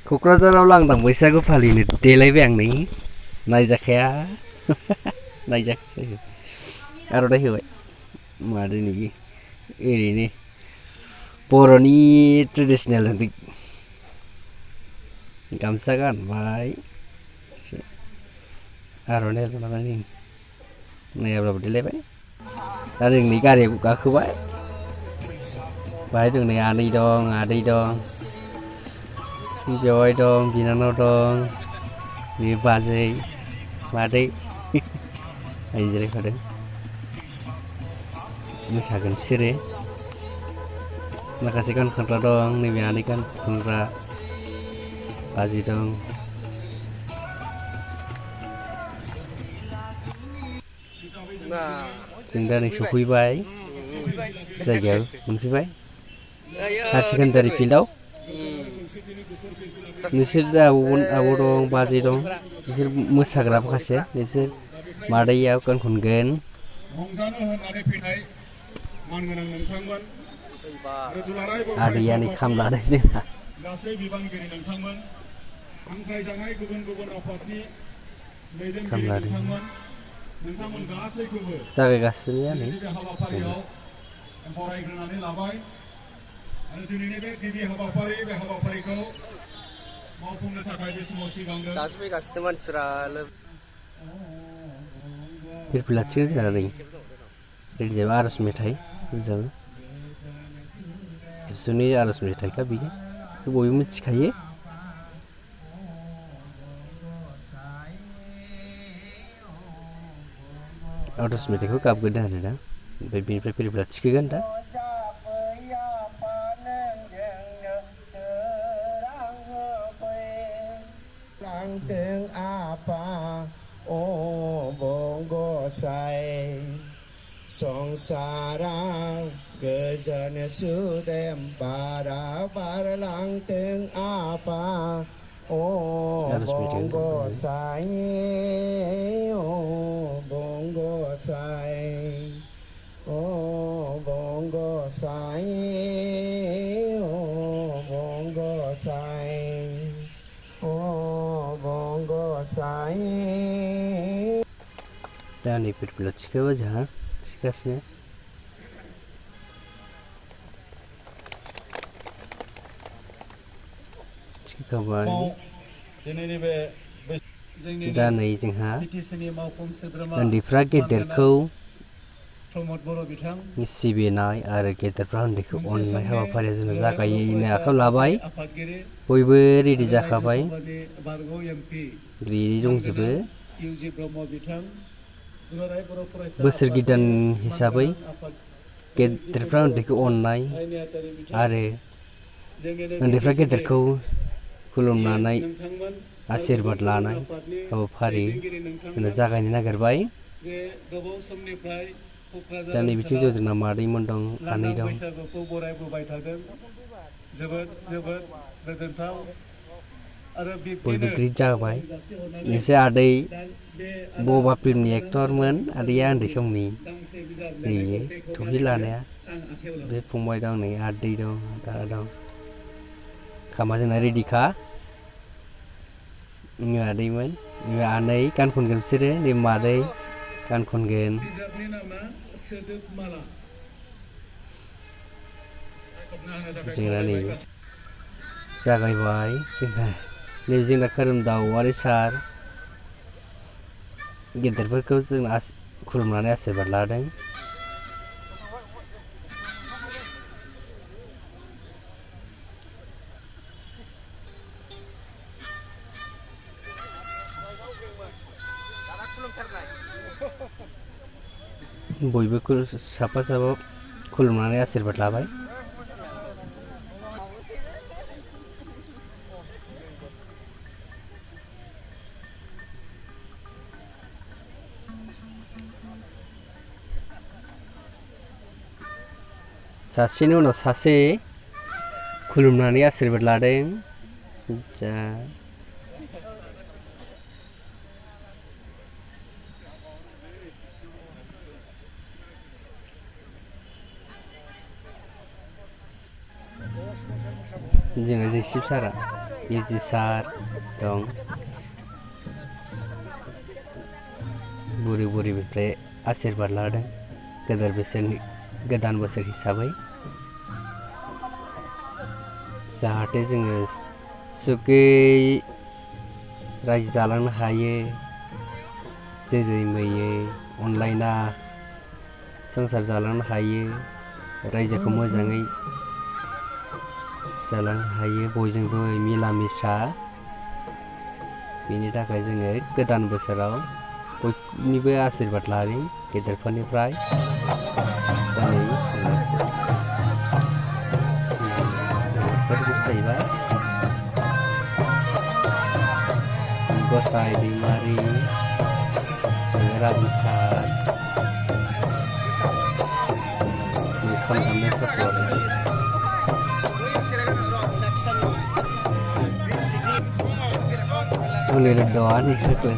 क'क्राझाराव लांदां बैसागु फालिनो देलायबाय आं नै नायजाखाया नायजाखाया आर'नाइ होबाय माथो नुयो ओरैनो बर'नि ट्रेडिसनेल गामसा गानबाय आर'नाइ लानानै नायाब्लाबो देलायबाय दा जों नै गारियाव गाखोबाय बाहाय जों नै आनै दं आदै दं बेवाइ दं बिनानाव दं बे बाजै मादै आइ जिरायफादों मोसागोन बिसोरो माखासे गान खनग्रा दं नैबे आनै गान खनग्रा बाजै दं जों दा नै सफैबाय जायगायाव मोनफैबाय हायार सेकेन्डारि फिल्डआव नोंसोर आब' दं बाजै दं बिसोर मोसाग्रा माखासे बिसोर मादैया गान खनगोन आदैया नै खाम लादों जोंना खाम लादों जागायगासिनो नै बरायग्रोनानै लाबाय आरो दिनैनि बे गिबि हाबाफारि बे हाबाफारिखौ मावफुंनो थाखाय बे समाव सिगांग्रो दासो फैगासिनो मानसिफ्रा फिरफिला थिग जाना नै रेडि जाबाय आर'ज मेथाइ रोजाबो एबसुनि आर'ज मेथाइखा बियो बयबो मिथिखायो आर'ज मेथाइखौ गाबगोन आरो दा ओमफ्राय बेनिफ्राय फिरफिला थिखोगोन दा Songsarang goजोन सुदेम बारा बारलांथों आफा अ बंगसाय अ बंगसाय अ बंगसाय अ बंगसाय अ बंगसाय दा नै फिरफिला थिखोबाय जोंहा थिखगासिनो थिखोखाबाय दा नै जोंहा उन्दैफ्रा गेदेरखौ सिबिनाय आरो गेदेरफ्रा उन्दैखौ अननाय हाबाफारिया जोंना जागायनो आखायाव लाबाय बयबो रेडि जाखाबाय रेडि दंजोबो बोसोर गोदान हिसाबै गेदेरफ्रा उन्दैखौ अननाय आरो उन्दैफ्रा गेदेरखौ खुलुमनानै आशीर्बाद लानाय हाबाफारि जोंना जागायनो नागिरबाय दा नै बिथिं जोंना मादैमोन दं आनै दं बयबो ग्रिट जाबाय नोंसोर आदै बबा फिल्मनि एक्टरमोन आदैया उन्दै समनि नैयो थफि लानाया बे फंबाय दं नै आदै दं दादा दं खामा जोंना रेडिखा आदैमोन आनै गान खनगोन बिसोरो नै मादै गान खनगोन जोंना नै जागायबाय जोंना नै जोंना खोरोमदाव औवारि सार गेदेरफोरखौ जोंना खुलुमनानै आशीर्बाद लादों बयबो साफा साफा खुलुमनानै आशीर्बाद लाबाय सासेनि उनाव सासे खुलुमनानै आशीर्बाद लादों जा जोंना जैसिब सारा Yuji Sar dong. बुरि-बुरिनिफ्राय आशीर्बाद लादों गोदान बोसोर हिसाबै जाहाथे जोङो सुखै रायजो जालांनो हायो जेजै मैयै अनलायना संसार जालांनो हायो रायजोखौ मोजाङै जालांनो हायो बयजोंबो मिला मिसा बेनि थाखाय जोङो गोदान बोसोराव बयनिबो आशीर्बाद लादों गेदेरफोरनिफ्राय दिनै जाहैबाय गसाइ दैमारि राजिसार खन दामनाय सफर उन्दै रोदोआ नोंसोरखौ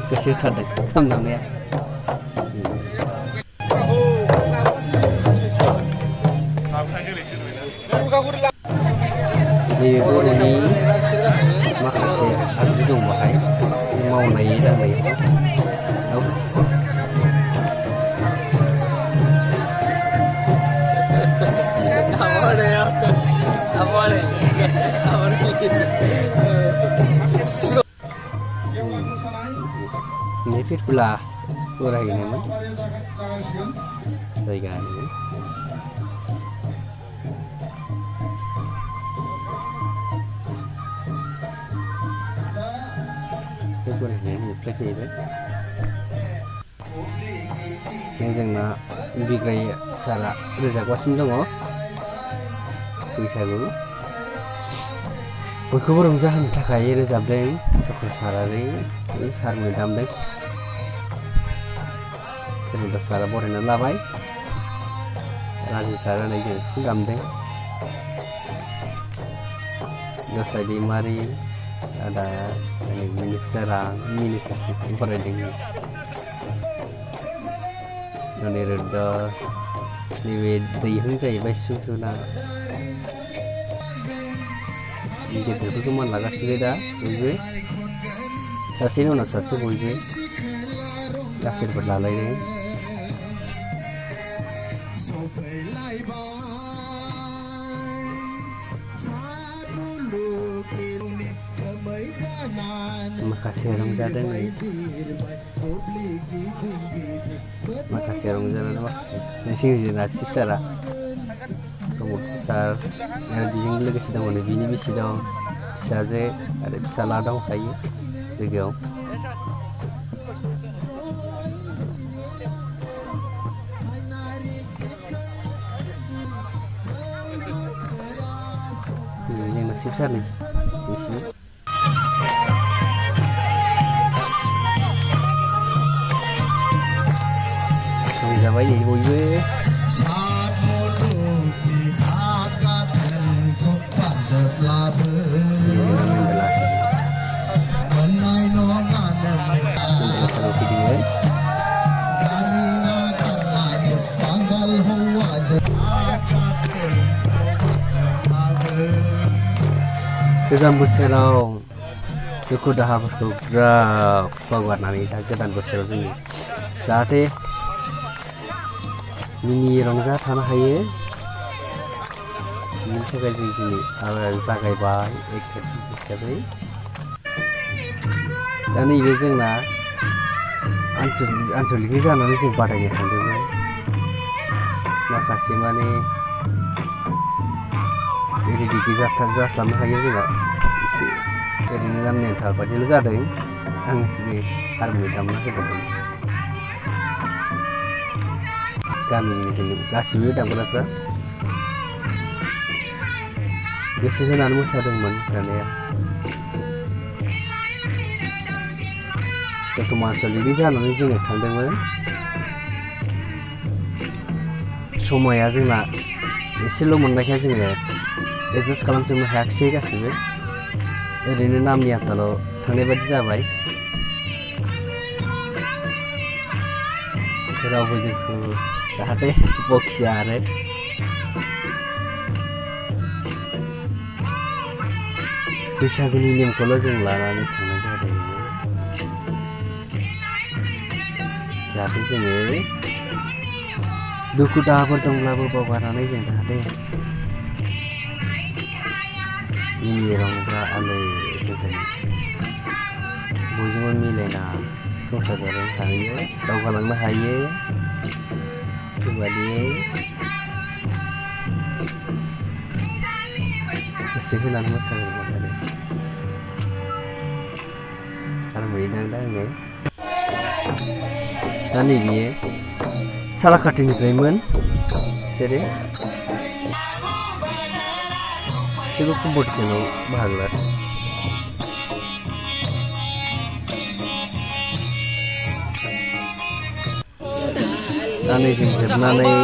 गोसो थादों खाम दामनाया नैबे बर'नि माखासे आगजु दं बाहाय मावनाय दांनायाव Pirpula orang ini mah saya kan ini orang ini plek ni deh yang jengna bigai sara rejak wasim dong oh बैसागु बयखौबो रंजाहोनो थाखाय रोजाबदों सखर सारारि हारमोनि दामदों सोरबा सारा बरायना लाबाय राजु सारा नैजों सिफुं दामदों गसाइ दैमारि आदा मिनिसार बरायदों अनिरुद्ध नैबे दैहुं जाहैबाय सुना गेदेरफोरखौ मान लागासिनो दा बयबो सासेनि उनाव सासे बयबो आशीर्बाद लालायदों माखासे रंजादों माखासे रंजानानै माखासे नोंसिनि सिबसारा सार आरो बेजों लोगोसे दङ बिनि बिसि दं फिसाजो आरो फिसाला दंखायो लोगोआव जोंना सिबसारनि बिसि रंजाबाय बयबो गोजाम बोसोराव दुखु दाहाफोरखौ बिराद बावगारनानै दा गोदान बोसोराव जों जाहाथे मिनि रंजा थानो हायो बिनि थाखाय जों दिनै जागायबाय एक हिसाबै दा नैबे जोंना आनसलिकै जानानै जों बादायनो थांदोंमोन माखासे माने रेडि जास्लाबनो हायो जोंना एसे ओरैनो नामनि आन्था बादिल' जादों आं बे हारमनि दामना होदोंमोन गामिनि जोंनि गासिबो दामग्राफ्रा गोसो होनानै मोसादोंमोन मोसानाया दतमा आनसलिकनि जानानै जोङो थांदोंमोन समाया जोंना एसेल' मोननायखाय जोङो एडजास्ट खालामजोबनो हायाखिसै गासिबो ओरैनो नामनि आन्थाल' थांनाय बायदि जाबाय रावबो जोंखौ जाहाथे बखिया आरो बैसागुनि नेमखौल' जों लानानै थांनाय जादों जाहाथे जोङो दुखु दाहाफोर दंब्लाबो बावगारनानै जों जाहाथे मिनि रंजा आलो गोजोन बयजोंबो मिलायना संसार जानो हायो दावगालांनो हायो बेबायदि गोसो होनानै मोसागोन आरो मोनहैनांदों आङो दा नैबेयो सालाकाटिनिफ्रायमोन बिसोरो जेबो कम्पिटिसनाव बाहागो लादों दा नै जों जोबनानै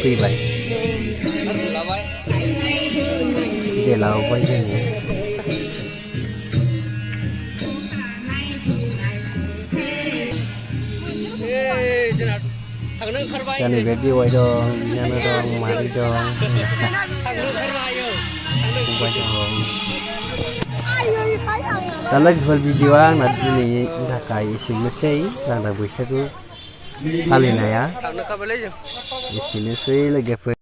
फैबाय देलावबाय जोङो दा नैबे बेवाइ दं बिनानाव दं मादै दं फंबाय दं दा लोगोफोर भिडिअआ आंना दिनैनि थाखाय एसेनोसै लांदां बैसागु फालिनाया एसेनोसै लोगोफोर